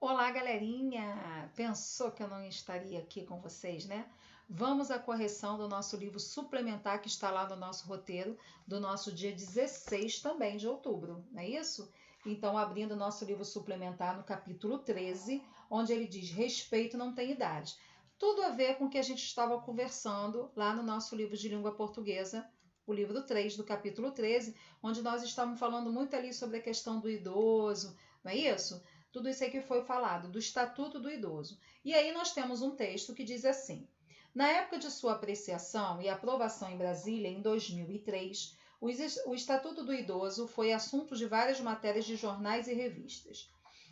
Olá, galerinha! Pensou que eu não estaria aqui com vocês, né? Vamos à correção do nosso livro suplementar que está lá no nosso roteiro do nosso dia 16 também de outubro, não é isso? Então, abrindo o nosso livro suplementar no capítulo 13, onde ele diz: respeito não tem idade. Tudo a ver com o que a gente estava conversando lá no nosso livro de língua portuguesa, o livro 3 do capítulo 13, onde nós estávamos falando muito ali sobre a questão do idoso, não é isso? Tudo isso aí que foi falado, do Estatuto do Idoso. E aí nós temos um texto que diz assim: na época de sua apreciação e aprovação em Brasília, em 2003, o Estatuto do Idoso foi assunto de várias matérias de jornais e revistas.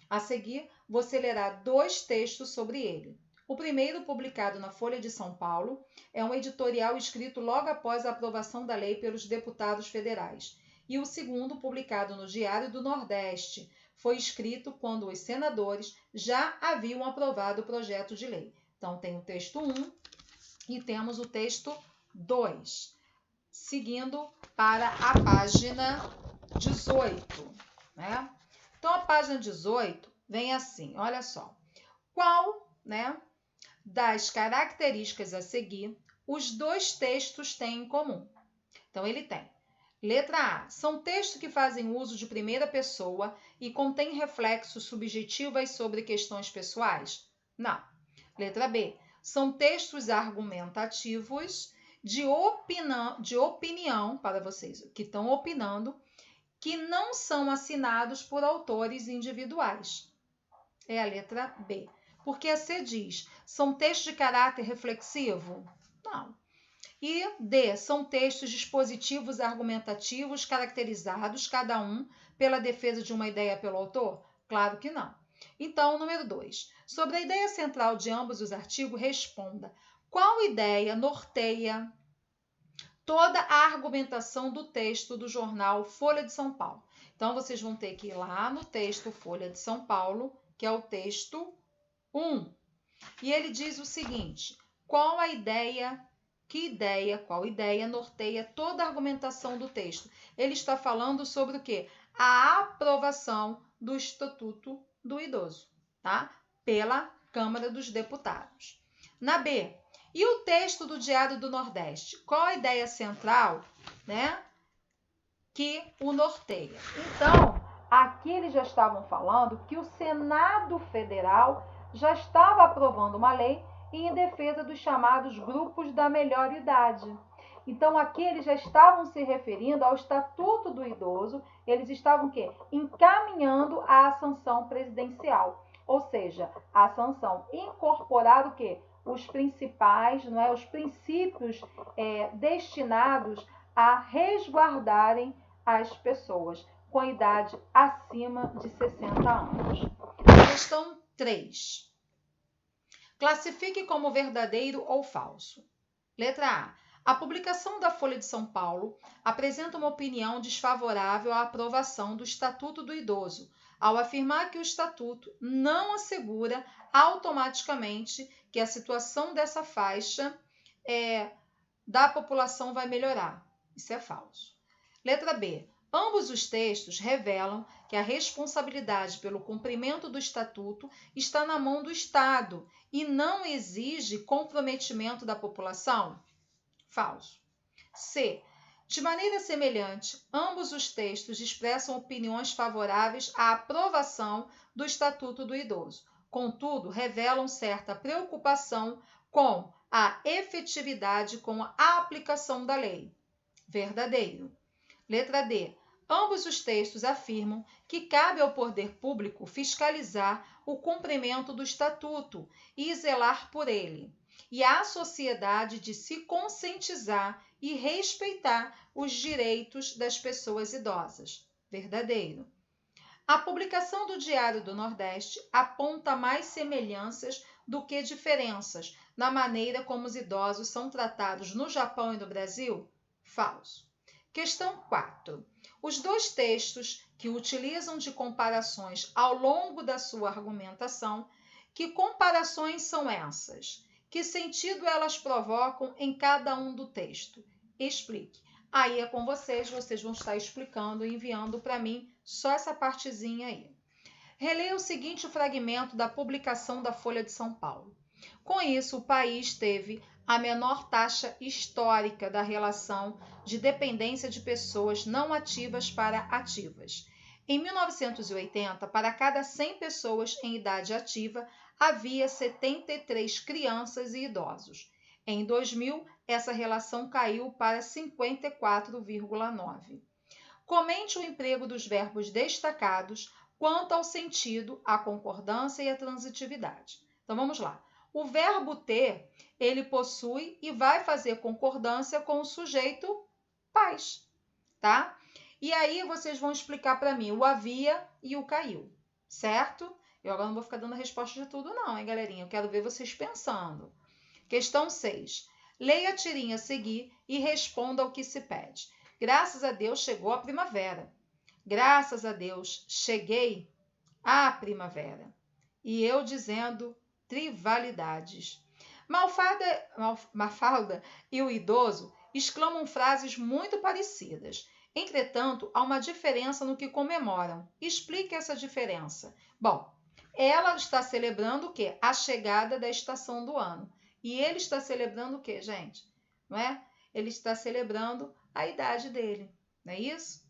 A seguir, você lerá dois textos sobre ele. O primeiro, publicado na Folha de São Paulo, é um editorial escrito logo após a aprovação da lei pelos deputados federais. E o segundo, publicado no Diário do Nordeste, foi escrito quando os senadores já haviam aprovado o projeto de lei. Então, tem o texto 1 e temos o texto 2, seguindo para a página 18, né? Então, a página 18 vem assim, olha só. Qual, né, das características a seguir os dois textos têm em comum? Então, ele tem: letra A. São textos que fazem uso de primeira pessoa e contêm reflexos subjetivos sobre questões pessoais? Não. Letra B. São textos argumentativos de opinião para vocês que estão opinando, que não são assinados por autores individuais. É a letra B. Porque a C diz: são textos de caráter reflexivo? Não. E D, são textos dispositivos argumentativos caracterizados, cada um, pela defesa de uma ideia pelo autor? Claro que não. Então, número 2. Sobre a ideia central de ambos os artigos, responda: qual ideia norteia toda a argumentação do texto do jornal Folha de São Paulo? Então, vocês vão ter que ir lá no texto Folha de São Paulo, que é o texto 1. E ele diz o seguinte: qual ideia norteia toda a argumentação do texto? Ele está falando sobre o quê? A aprovação do Estatuto do Idoso, tá? Pela Câmara dos Deputados. Na B, e o texto do Diário do Nordeste? Qual a ideia central, né, que o norteia? Então, aqui eles já estavam falando que o Senado Federal já estava aprovando uma lei em defesa dos chamados grupos da melhor idade. Então, aqui eles já estavam se referindo ao Estatuto do Idoso, eles estavam o quê? Encaminhando a sanção presidencial, ou seja, a sanção incorporar o quê? Os principais, não é? Os princípios destinados a resguardarem as pessoas com idade acima de 60 anos. Questão 3. Classifique como verdadeiro ou falso. Letra A. A publicação da Folha de São Paulo apresenta uma opinião desfavorável à aprovação do Estatuto do Idoso, ao afirmar que o Estatuto não assegura automaticamente que a situação dessa faixa da população vai melhorar. Isso é falso. Letra B. Ambos os textos revelam que a responsabilidade pelo cumprimento do Estatuto está na mão do Estado e não exige comprometimento da população? Falso. C. De maneira semelhante, ambos os textos expressam opiniões favoráveis à aprovação do Estatuto do Idoso. Contudo, revelam certa preocupação com a efetividade com a aplicação da lei. Verdadeiro. Letra D. Ambos os textos afirmam que cabe ao poder público fiscalizar o cumprimento do Estatuto e zelar por ele, e à sociedade de se conscientizar e respeitar os direitos das pessoas idosas. Verdadeiro. A publicação do Diário do Nordeste aponta mais semelhanças do que diferenças na maneira como os idosos são tratados no Japão e no Brasil? Falso. Questão 4. Os dois textos que utilizam de comparações ao longo da sua argumentação, que comparações são essas? Que sentido elas provocam em cada um do texto? Explique. Aí é com vocês vão estar explicando e enviando para mim só essa partezinha aí. Releia o seguinte fragmento da publicação da Folha de São Paulo. Com isso, o país teve a menor taxa histórica da relação de dependência de pessoas não ativas para ativas. Em 1980, para cada 100 pessoas em idade ativa, havia 73 crianças e idosos. Em 2000, essa relação caiu para 54,9. Comente o emprego dos verbos destacados quanto ao sentido, à concordância e à transitividade. Então, vamos lá. O verbo ter, ele possui e vai fazer concordância com o sujeito pais, tá? E aí, vocês vão explicar para mim o havia e o caiu, certo? Eu agora não vou ficar dando a resposta de tudo não, hein, galerinha? Eu quero ver vocês pensando. Questão 6. Leia a tirinha a seguir e responda ao que se pede. Graças a Deus chegou a primavera. Graças a Deus cheguei à primavera. E eu dizendo trivialidades. Mafalda e o idoso exclamam frases muito parecidas. Entretanto, há uma diferença no que comemoram. Explique essa diferença. Bom, ela está celebrando o quê? A chegada da estação do ano. E ele está celebrando o quê, gente? Não é? Ele está celebrando a idade dele. Não é isso?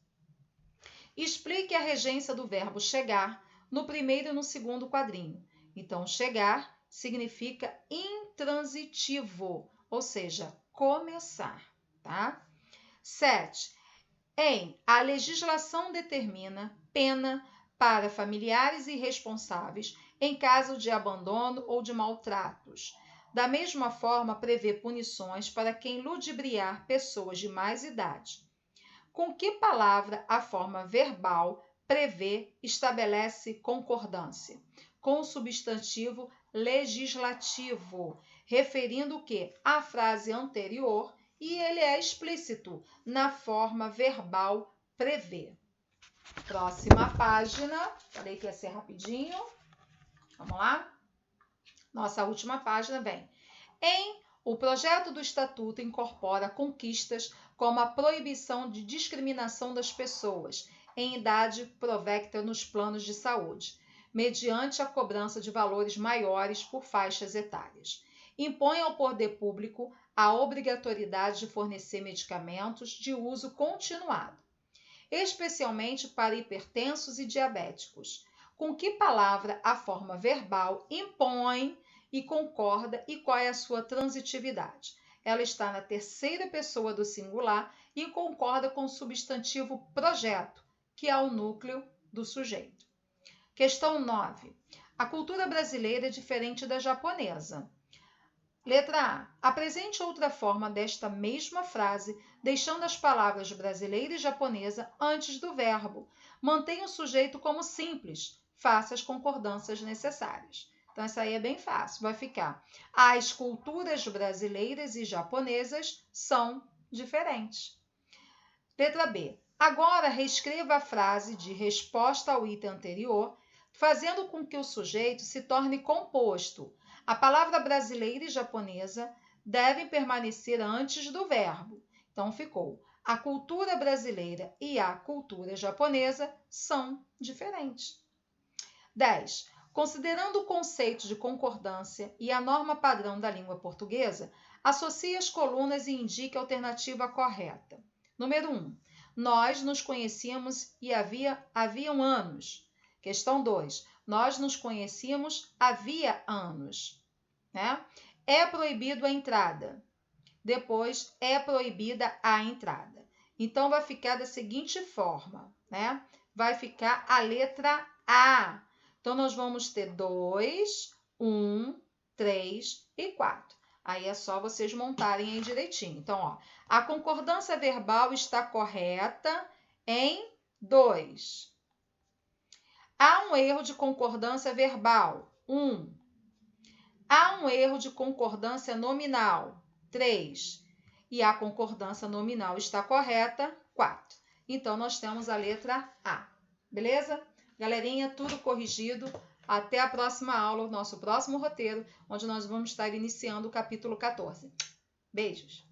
Explique a regência do verbo chegar no primeiro e no segundo quadrinho. Então, chegar significa intransitivo, ou seja, começar, tá? 7. A legislação determina pena para familiares irresponsáveis em caso de abandono ou de maltratos. Da mesma forma, prevê punições para quem ludibriar pessoas de mais idade. Com que palavra a forma verbal prevê, estabelece concordância? Com o substantivo legislativo, referindo o quê? A frase anterior, e ele é explícito na forma verbal prevê. Próxima página, falei que ia ser rapidinho. Vamos lá? Nossa última página vem. O projeto do Estatuto incorpora conquistas como a proibição de discriminação das pessoas em idade provecta nos planos de saúde, mediante a cobrança de valores maiores por faixas etárias. Impõe ao poder público a obrigatoriedade de fornecer medicamentos de uso continuado, especialmente para hipertensos e diabéticos. Com que palavra a forma verbal impõe e concorda e qual é a sua transitividade? Ela está na terceira pessoa do singular e concorda com o substantivo projeto, que é o núcleo do sujeito. Questão 9. A cultura brasileira é diferente da japonesa. Letra A. Apresente outra forma desta mesma frase, deixando as palavras brasileira e japonesa antes do verbo. Mantenha o sujeito como simples. Faça as concordâncias necessárias. Então, essa aí é bem fácil. Vai ficar: as culturas brasileiras e japonesas são diferentes. Letra B. Agora, reescreva a frase de resposta ao item anterior, fazendo com que o sujeito se torne composto. A palavra brasileira e japonesa devem permanecer antes do verbo. Então, ficou: a cultura brasileira e a cultura japonesa são diferentes. 10. Considerando o conceito de concordância e a norma padrão da língua portuguesa, associe as colunas e indique a alternativa correta. Número 1. Nós nos conhecíamos e haviam anos. Questão 2. Nós nos conhecíamos havia anos. Né? É proibido a entrada. Depois, é proibida a entrada. Então, vai ficar da seguinte forma. Né? Vai ficar a letra A. Então, nós vamos ter 2, 1, 3 e 4. Aí é só vocês montarem aí direitinho. Então, ó, a concordância verbal está correta em 2. Há um erro de concordância verbal. 1. Há um erro de concordância nominal. 3. E a concordância nominal está correta. 4. Então, nós temos a letra A. Beleza? Galerinha, tudo corrigido. Até a próxima aula, o nosso próximo roteiro, onde nós vamos estar iniciando o capítulo 14. Beijos!